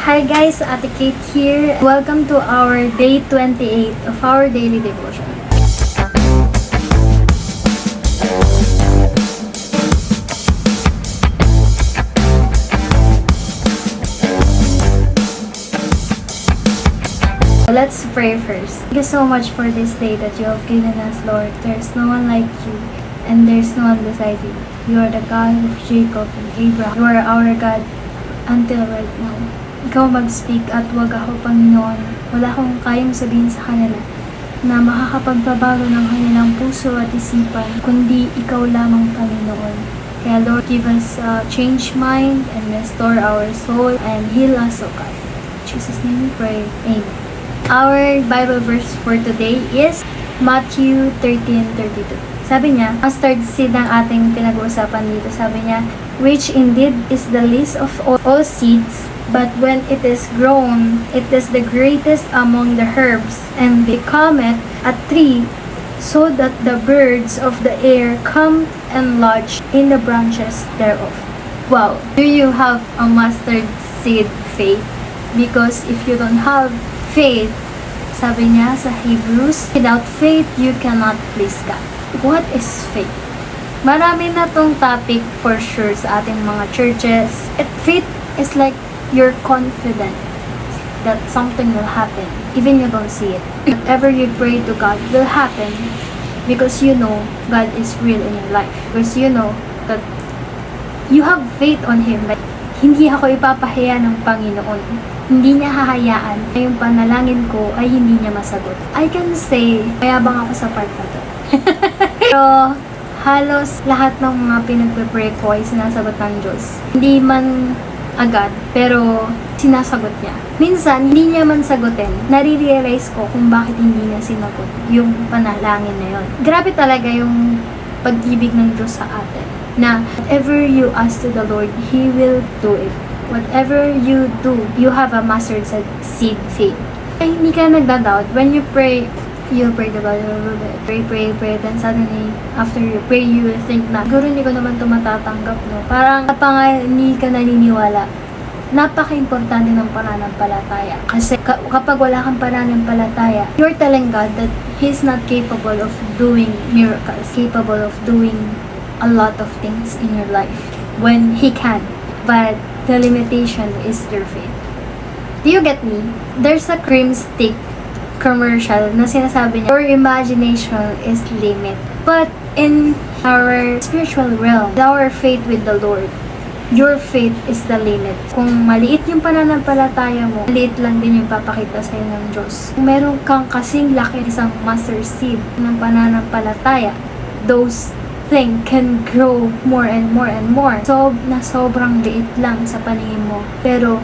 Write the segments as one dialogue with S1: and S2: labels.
S1: Hi guys, Ate Kate here. Welcome to our day 28 of our daily devotion. Let's pray first. Thank you so much for this day that you have given us, Lord. There's no one like you, and there's no one beside you. You are the God of Jacob and Abraham. You are our God until right now. Ikaw mag-speak at wag ako, Panginoon. Wala akong kayang sabihin sa kanila na makakapagbabago ng kanilang puso at isipan, kundi ikaw lamang, Panginoon. Kaya Lord, give us a changed mind and restore our soul and heal us, O God. In Jesus' name we pray. Amen. Our Bible verse for today is Matthew 13:32. Sabi niya, mustard seed ang ating pinag-uusapan dito. Sabi niya, which indeed is the least of all seeds, but when it is grown, it is the greatest among the herbs, and becometh a tree, so that the birds of the air come and lodge in the branches thereof. Wow! Do you have a mustard seed faith? Because if you don't have faith, sabi niya sa Hebrews, without faith, you cannot please God. What is faith? Marami na tong topic for sure sa ating mga churches. Faith is like you're confident that something will happen, even you don't see it. Whatever you pray to God will happen because you know God is real in your life. Because you know that you have faith on Him. Like, hindi ako ipapahiya ng Panginoon. Hindi niya hahayaan na yung panalangin ko ay hindi niya masagot. I can say, mayabang ako sa part na to. Pero, halos lahat ng mga pinagpe-pray ko ay sinasagot ng Diyos. Hindi man agad, pero sinasagot niya. Minsan, hindi niya man sagutin. Nare-realize ko kung bakit hindi niya sinagot yung panalangin na yun. Grabe talaga yung pag-ibig ng Diyos sa atin. Na whatever you ask to the Lord, He will do it. Whatever you do, you have a mustard seed faith. Ay, hindi ka nagda-doubt. When you pray, you pray the God, pray, then suddenly, after you pray, you will think na, siguro hindi ko naman ito matatanggap, no? Parang, hindi ka naniniwala. Napaka-importante ng pananampalataya. Kasi, kapag wala kang pananampalataya, you're telling God that He's not capable of doing miracles, capable of doing a lot of things in your life, when He can. But, the limitation is your faith. Do you get me? There's a cream stick commercial na sinasabi niya, your imagination is limit. But in our spiritual realm, our faith with the Lord, your faith is the limit. Kung maliit yung pananampalataya mo, maliit lang din yung papakita sa'yo ng Diyos. Kung meron kang kasing laki isang mustard seed ng pananampalataya, those thing can grow more and more and more. So, na sobrang liit lang sa paningin mo. Pero,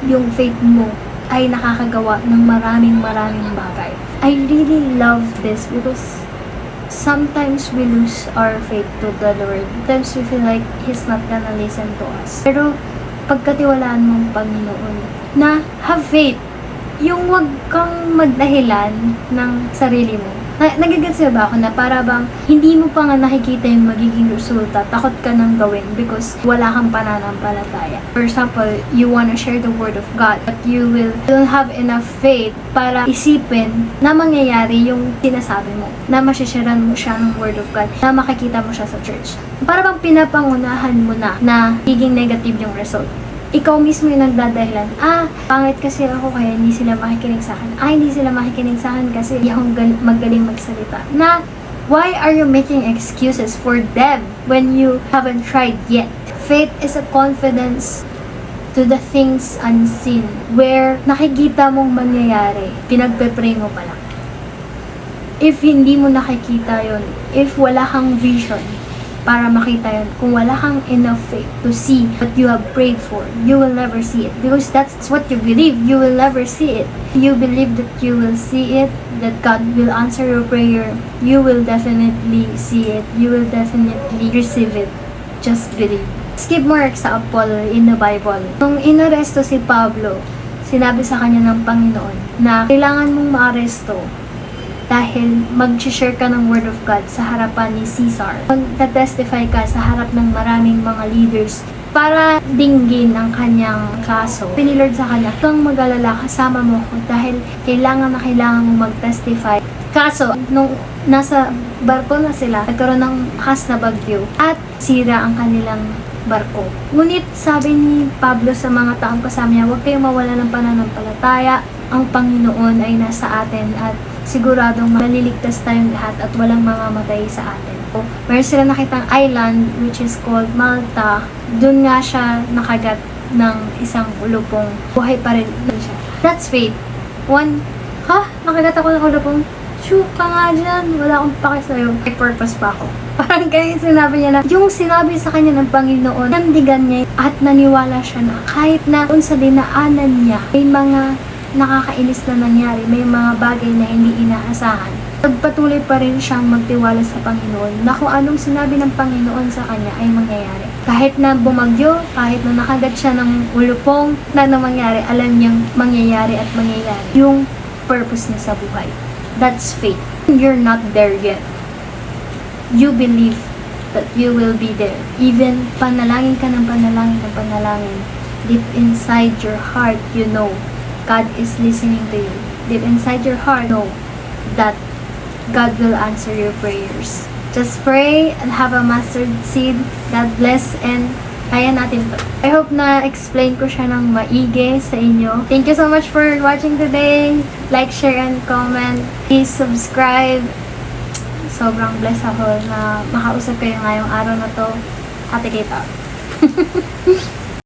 S1: yung faith mo ay nakakagawa ng maraming bagay. I really love this because sometimes we lose our faith to the Lord. Sometimes we feel like He's not gonna listen to us. Pero, pagkatiwalaan mong Panginoon, na have faith, yung wag kang magdahilan ng sarili mo. Nagigets ba ako na para bang hindi mo pa nga nakikita yung magiging resulta, takot ka nang gawin because wala kang pananampalataya. For example, you wanna share the word of God, but you don't have enough faith para isipin na mangyayari yung sinasabi mo, na masisharean mo siya ng word of God, na makikita mo siya sa church. Para bang pinapangunahan mo na higing negative yung result. Ikaw mismo yung nagdadahilan, pangit kasi ako kaya hindi sila makikinig sa akin. Hindi sila makikinig sa akin kasi hindi ako magaling magsalita. Na, why are you making excuses for them when you haven't tried yet? Faith is a confidence to the things unseen, where nakikita mong mangyayari, pinagpe-pray mo pa lang. If hindi mo nakikita yon, if wala kang vision, para makita yun. Kung wala kang enough faith to see what you have prayed for, you will never see it. Because that's what you believe. You will never see it. You believe that you will see it, that God will answer your prayer. You will definitely see it. You will definitely receive it. Just believe. Skip more sa Apollo in the Bible. Nung inaresto si Pablo, sinabi sa kanya ng Panginoon na kailangan mong maaresto dahil mag-share ka ng Word of God sa harapan ni Caesar. Mag-testify ka sa harap ng maraming mga leaders para dinggin ang kanyang kaso. Pinilord sa kanya, "Huwag kang mag-alala, kasama mo ko dahil kailangan na kailangan mo mag-testify." Kaso, nung nasa barko na sila, nagkaroon ng lakas na bagyo at sira ang kanilang barko. Ngunit sabi ni Pablo sa mga taong kasama niya, "Huwag kayong mawala ng pananampalataya. Ang Panginoon ay nasa atin at siguradong maliligtas tayong lahat at walang mamamatay sa atin." So, meron sila nakitang island which is called Malta. Doon nga siya nakagat ng isang ulupong. Buhay pa rin siya. That's faith. Nakagat ako ng ulupong? Shoot ka nga dyan. Wala akong pake sa'yo. May purpose pa ako. Parang kaya sinabi niya na, yung sinabi sa kanya ng Panginoon, nandigan niya at naniwala siya na kahit na kung sa dinaanan niya, may mga nakakainis na nangyari, may mga bagay na hindi inaasahan. Nagpatuloy pa rin siyang magtiwala sa Panginoon na kung anong sinabi ng Panginoon sa kanya ay mangyayari. Kahit na bumagyo, kahit na nakagat siya ng ulupong na mangyari, alam niyang mangyayari at mangyayari yung purpose niya sa buhay. That's faith. You're not there yet. You believe that you will be there. Even panalangin ka ng panalangin, deep inside your heart, you know God is listening to you. Deep inside your heart, know that God will answer your prayers. Just pray and have a mustard seed. God bless and kaya natin to. I hope na explain ko siya ng maigi sa inyo. Thank you so much for watching today. Like, share, and comment. Please subscribe. Sobrang blessed ako na makausap kayo ngayong araw na to. Ate Kita.